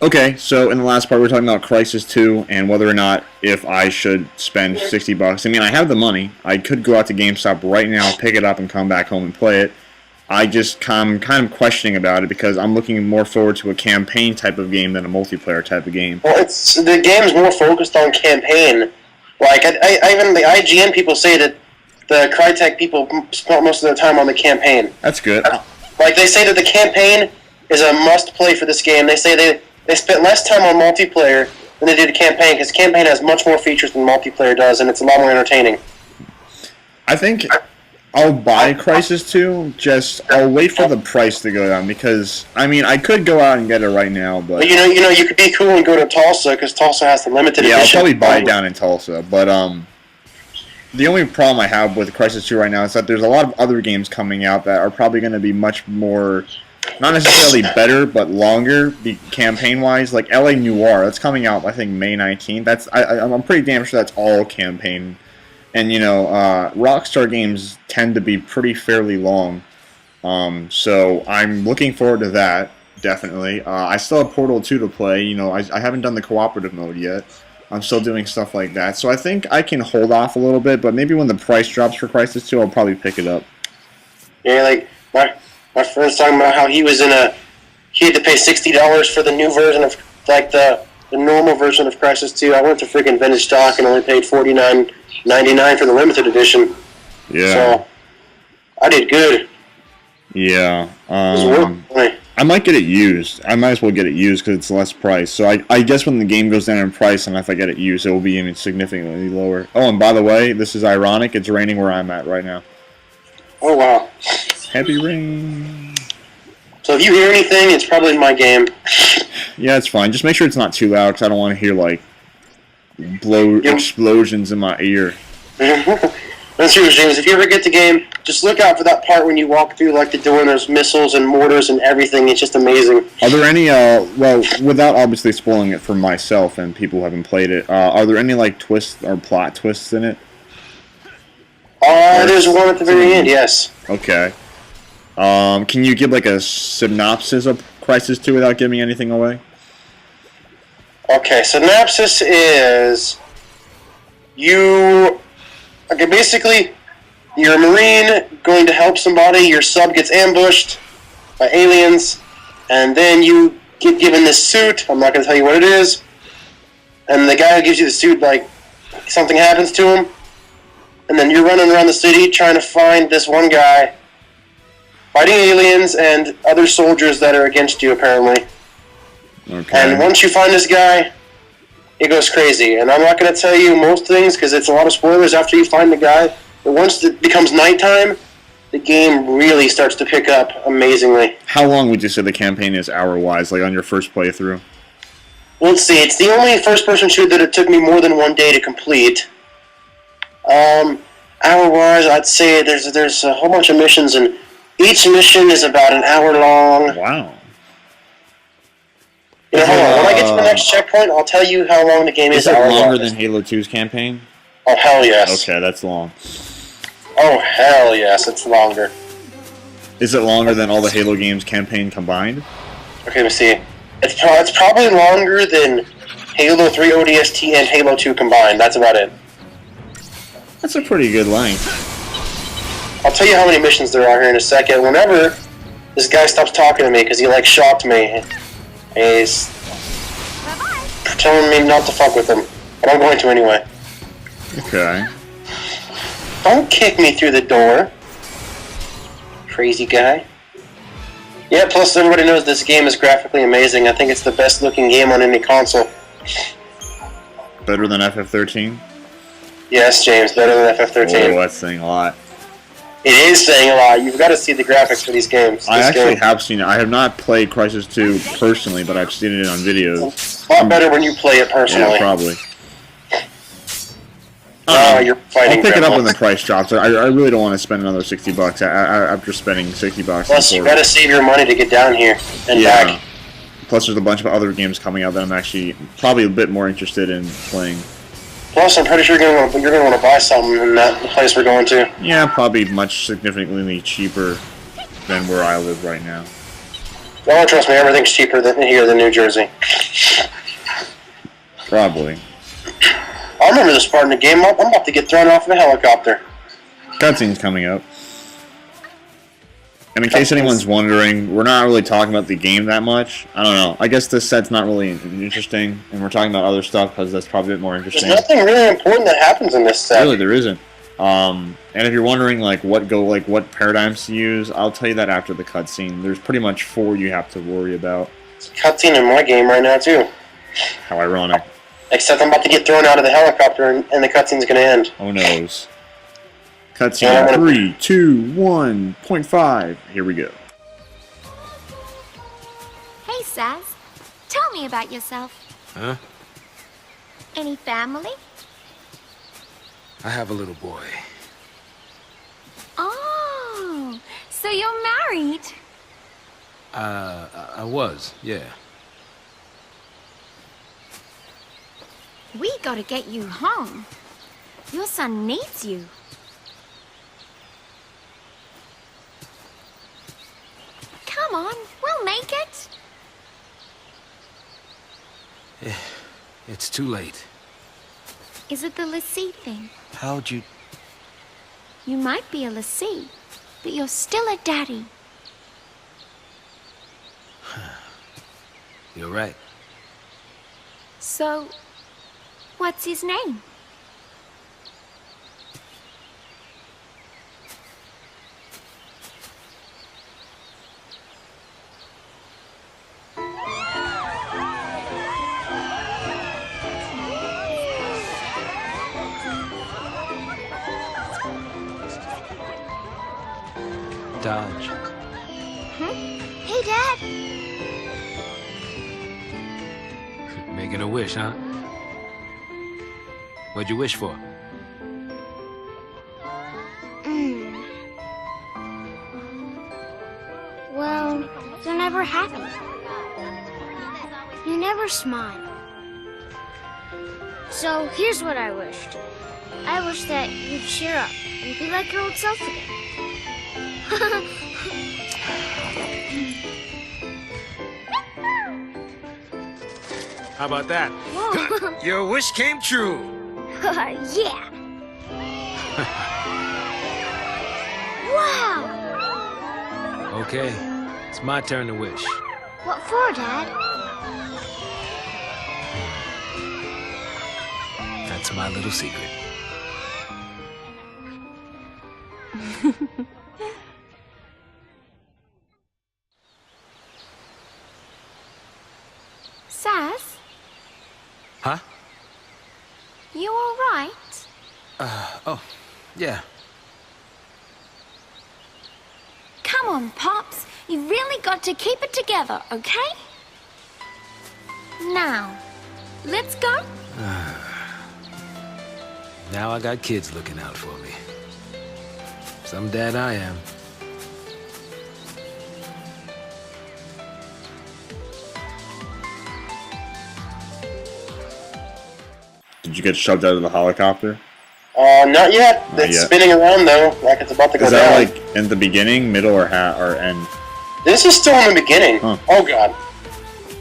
Okay, so in the last part we were talking about Crisis 2 and whether or not if I should spend $60. I mean, I have the money. I could go out to GameStop right now, pick it up, and come back home and play it. I'm kind of questioning about it because I'm looking more forward to a campaign type of game than a multiplayer type of game. Well, the game's more focused on campaign. Like, even the IGN people say that the Crytek people spent most of their time on the campaign. That's good. Like, they say that the campaign is a must-play for this game. They say they spent less time on multiplayer than they did campaign, because campaign has much more features than multiplayer does, and it's a lot more entertaining. I think I'll buy Crisis 2, I'll wait for the price to go down, because, I mean, I could go out and get it right now, but... You could be cool and go to Tulsa, because Tulsa has the limited edition. Yeah, I'll probably buy it down in Tulsa, but, the only problem I have with Crisis 2 right now is that there's a lot of other games coming out that are probably going to be much more, not necessarily better, but longer, campaign-wise. Like L.A. Noire, that's coming out, I think, May 19th. I'm pretty damn sure that's all campaign. And, Rockstar games tend to be pretty fairly long. So I'm looking forward to that, definitely. I still have Portal 2 to play. I haven't done the cooperative mode yet. I'm still doing stuff like that. So I think I can hold off a little bit, but maybe when the price drops for Crisis 2, I'll probably pick it up. Yeah, like, my friend's talking about how he had to pay $60 for the new version of, like, the normal version of Crisis 2. I went to freaking Vintage Stock and only paid $49.99 for the limited edition. Yeah. So, I did good. Yeah. It was worth it. I might get it used. I might as well get it used because it's less price. So I guess when the game goes down in price and if I get it used, it will be even significantly lower. Oh, and by the way, this is ironic. It's raining where I'm at right now. Oh, wow. Heavy rain. So if you hear anything, it's probably my game. Yeah, it's fine. Just make sure it's not too loud because I don't want to hear, like, explosions in my ear. That's true, James. If you ever get the game, just look out for that part when you walk through, like, the door and there's missiles and mortars and everything. It's just amazing. Are there any, well, without obviously spoiling it for myself and people who haven't played it, are there any, like, twists or plot twists in it? There's one at the very end, yes. Okay. Can you give, like, a synopsis of Crisis 2 without giving anything away? Okay, synopsis is... Okay, basically, you're a Marine going to help somebody, your sub gets ambushed by aliens, and then you get given this suit, I'm not going to tell you what it is, and the guy who gives you the suit, like, something happens to him, and then you're running around the city trying to find this one guy, fighting aliens and other soldiers that are against you, apparently. Okay. And once you find this guy, it goes crazy. And I'm not going to tell you most things because it's a lot of spoilers after you find the guy. But once it becomes nighttime, the game really starts to pick up amazingly. How long would you say the campaign is hour-wise, like on your first playthrough? Well, let's see. It's the only first-person shooter that it took me more than one day to complete. Hour-wise, I'd say there's a whole bunch of missions, and each mission is about an hour long. Wow. Hold on. When I get to the next checkpoint, I'll tell you how long the game is. Is it longer than Halo 2's campaign? Oh, hell yes. Okay, that's long. Oh, hell yes, it's longer. Is it longer than all the Halo games campaign combined? Okay, let me see. It's probably longer than Halo 3 ODST and Halo 2 combined. That's about it. That's a pretty good length. I'll tell you how many missions there are here in a second. Whenever this guy stops talking to me, because he, like, shocked me, he's telling me not to fuck with him. But I'm going to anyway. Okay. Don't kick me through the door. Crazy guy. Yeah, plus everybody knows this game is graphically amazing. I think it's the best looking game on any console. Better than FF13? Yes, James, better than FF13. Oh, that's saying a lot. It is saying a lot. You've got to see the graphics for these games. I actually have seen it. I have not played Crisis 2 personally, but I've seen it on videos. It's a lot better when you play it personally. Yeah, probably. You're fighting. I'll pick it up when the price drops. I really don't want to spend another $60 after spending $60. Plus, you got to save your money to get down here and back. Plus, there's a bunch of other games coming out that I'm actually probably a bit more interested in playing. Plus, I'm pretty sure you're going to want to buy something in the place we're going to. Yeah, probably much significantly cheaper than where I live right now. Oh, trust me, everything's cheaper here than New Jersey. Probably. I remember this part in the game. I'm about to get thrown off of a helicopter. Cutscene's coming up. And in case anyone's wondering, we're not really talking about the game that much. I don't know. I guess this set's not really interesting, and we're talking about other stuff because that's probably a bit more interesting. There's nothing really important that happens in this set. Really, there isn't. And if you're wondering what paradigms to use, I'll tell you that after the cutscene. There's pretty much 4 you have to worry about. It's a cutscene in my game right now too. How ironic. Except I'm about to get thrown out of the helicopter and the cutscene's going to end. Oh noes. Cutscene 3, 2, 1.5. Here we go. Hey, Saz. Tell me about yourself. Huh? Any family? I have a little boy. Oh, so you're married? I was, yeah. We gotta get you home. Your son needs you. Come on, we'll make it. It's too late. Is it the lessee thing? How'd you... You might be a lessee, but you're still a daddy. You're right. So, what's his name? Dodge. Hey, Dad. Making a wish, huh? What'd you wish for? Well, you're never happy. You never smile. So here's what I wished. I wish that you'd cheer up and be like your old self again. How about that? Whoa. Your wish came true. Yeah. Wow. Okay, it's my turn to wish. What for, Dad? That's my little secret. Saz? Huh? You all right? Oh, yeah. Come on, Pops. You've really got to keep it together, okay? Now, let's go. Now I got kids looking out for me. Some dad I am. Did you get shoved out of the helicopter? Not yet. Not It's yet. spinning around though, like it's about to go Is down. that like in the beginning, middle, or end? This is still in the beginning. Huh. Oh god.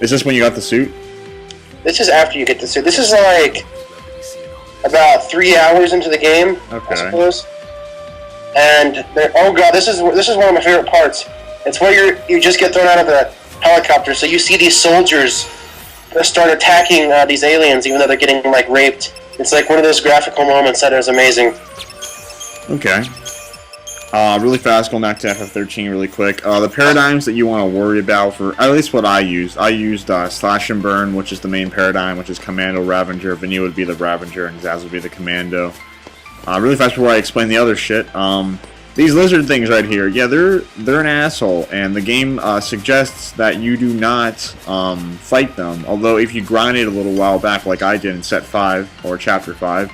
Is this when you got the suit? This is after you get the suit. This is like about 3 hours into the game, Okay. I suppose. And oh god, this is one of my favorite parts. It's where you just get thrown out of the helicopter, so you see these soldiers start attacking these aliens, even though they're getting like raped. It's like one of those graphical moments that is amazing. Okay. Really fast, going back to FF13 really quick. The paradigms that you want to worry about for, at least what I used Slash and Burn, which is the main paradigm, which is Commando, Ravager. Vanille would be the Ravager, and Zaz would be the Commando. Really fast before I explain the other shit. These lizard things right here, yeah, they're an asshole, and the game suggests that you do not fight them. Although if you grind it a little while back, like I did in Set 5 or Chapter 5,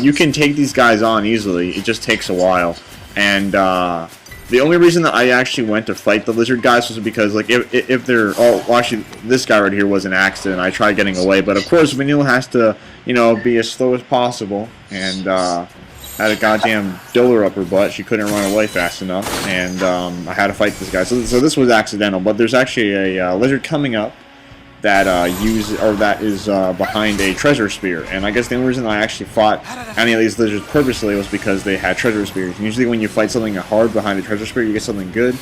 you can take these guys on easily. It just takes a while. And the only reason that I actually went to fight the lizard guys was because, like, if they're... Oh, well, actually, this guy right here was an accident. I tried getting away. But, of course, Vanille has to, you know, be as slow as possible. And had a goddamn diller up her butt. She couldn't run away fast enough, and I had to fight this guy. So this was accidental, but there's actually a lizard coming up that is behind a treasure spear. And I guess the only reason I actually fought any of these lizards purposely was because they had treasure spears. And usually when you fight something hard behind a treasure spear, you get something good.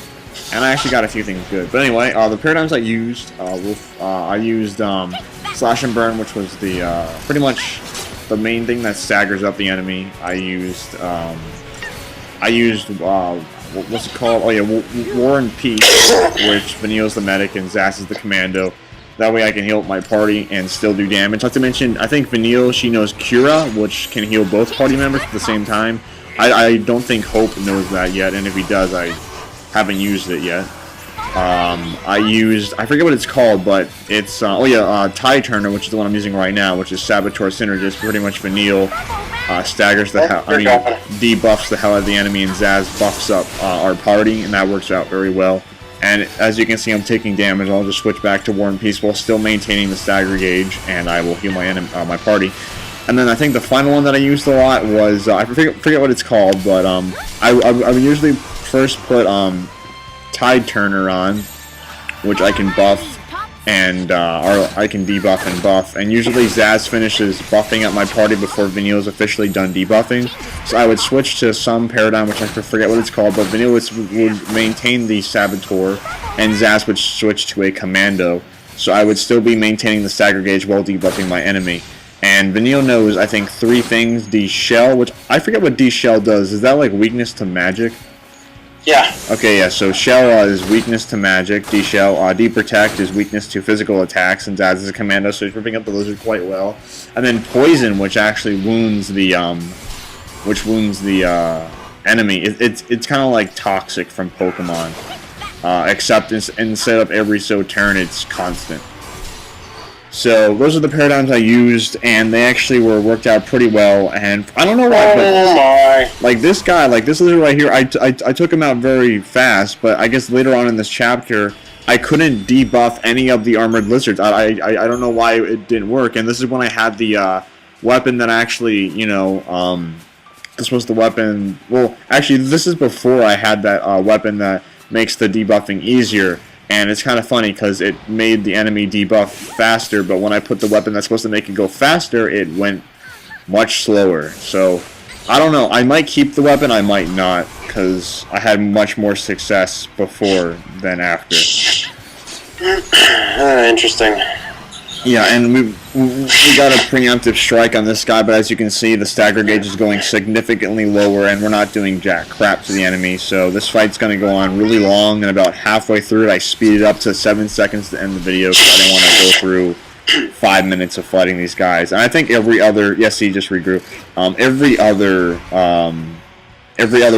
And I actually got a few things good. But anyway, the paradigms I used, I used Slash and Burn, which was the pretty much the main thing that staggers up the enemy. I used what's it called? Oh yeah, War and Peace, which Vanille's the medic and Zaz is the commando. That way I can heal my party and still do damage. Not to mention, I think Vanille, she knows Cura, which can heal both party members at the same time. I don't think Hope knows that yet, and if he does, I haven't used it yet. I forget what it's called, but it's, Tide Turner, which is the one I'm using right now, which is Saboteur Synergist. Pretty much Vanille staggers the hell, debuffs the hell out of the enemy, and Zaz buffs up our party, and that works out very well. And as you can see, I'm taking damage. I'll just switch back to War and Peace while still maintaining the stagger gauge, and I will heal my party. And then I think the final one that I used a lot was I forget what it's called, but I would usually first put Tide Turner on, which I can buff and or I can debuff and buff. And usually Zaz finishes buffing up my party before Vanille is officially done debuffing. So I would switch to some paradigm, which I forget what it's called, but Vanille would maintain the Saboteur, and Zaz would switch to a Commando. So I would still be maintaining the stagger gauge while debuffing my enemy. And Vanille knows, I think, 3 things. D-Shell, which I forget what D-Shell does. Is that like weakness to magic? Yeah. Okay, yeah, so Shell is weakness to magic. D-Shell. D-Protect is weakness to physical attacks, and Zaz is a commando, so he's ripping up the lizard quite well. And then Poison, which actually wounds the enemy. It's kind of like Toxic from Pokemon, except instead of every so turn, it's constant. So those are the paradigms I used, and they actually were worked out pretty well. And I don't know why, but like this guy, like this lizard right here, I took him out very fast. But I guess later on in this chapter, I couldn't debuff any of the armored lizards. I don't know why it didn't work. And this is when I had the weapon that actually, you know, this was the weapon. Well, actually, this is before I had that weapon that makes the debuffing easier. And it's kind of funny because it made the enemy debuff faster, but when I put the weapon that's supposed to make it go faster, it went much slower. So, I don't know. I might keep the weapon, I might not, because I had much more success before than after. Interesting. Yeah, and we got a preemptive strike on this guy, but as you can see, the stagger gauge is going significantly lower, and we're not doing jack crap to the enemy, so this fight's going to go on really long, and about halfway through it, I speeded up to 7 seconds to end the video, because I didn't want to go through 5 minutes of fighting these guys. And I think every other, yes, he just regrew, every other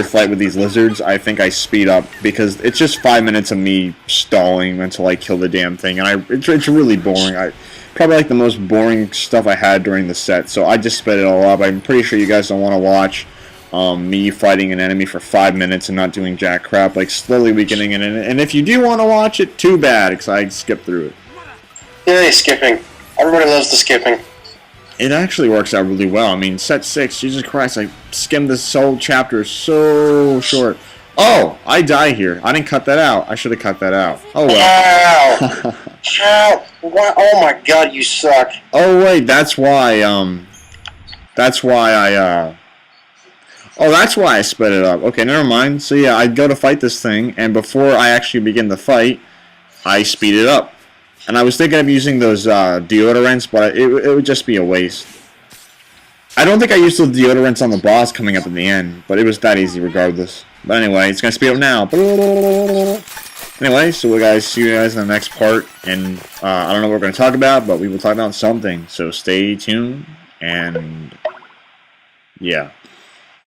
fight with these lizards, I think I speed up, because it's just 5 minutes of me stalling until I kill the damn thing, and it's really boring. Probably like the most boring stuff I had during the set, so I just sped it all up. I'm pretty sure you guys don't want to watch me fighting an enemy for 5 minutes and not doing jack crap, like slowly weakening it. And if you do want to watch it, too bad, because I skipped through it. Yay, skipping. Everybody loves the skipping. It actually works out really well. I mean, set 6, Jesus Christ, I skimmed this whole chapter so short. Oh, I die here. I didn't cut that out. I should have cut that out. Oh, well. Ow! Ow! Oh my god, you suck. Oh, wait, that's why I sped it up. Okay, never mind. So, yeah, I'd go to fight this thing, and before I actually begin the fight, I speed it up. And I was thinking of using those deodorants, but it would just be a waste. I don't think I used the deodorants on the boss coming up in the end, but it was that easy regardless. But anyway, it's going to speed up now. Anyway, so we'll see you guys in the next part, and I don't know what we're going to talk about, but we will talk about something. So stay tuned, and yeah.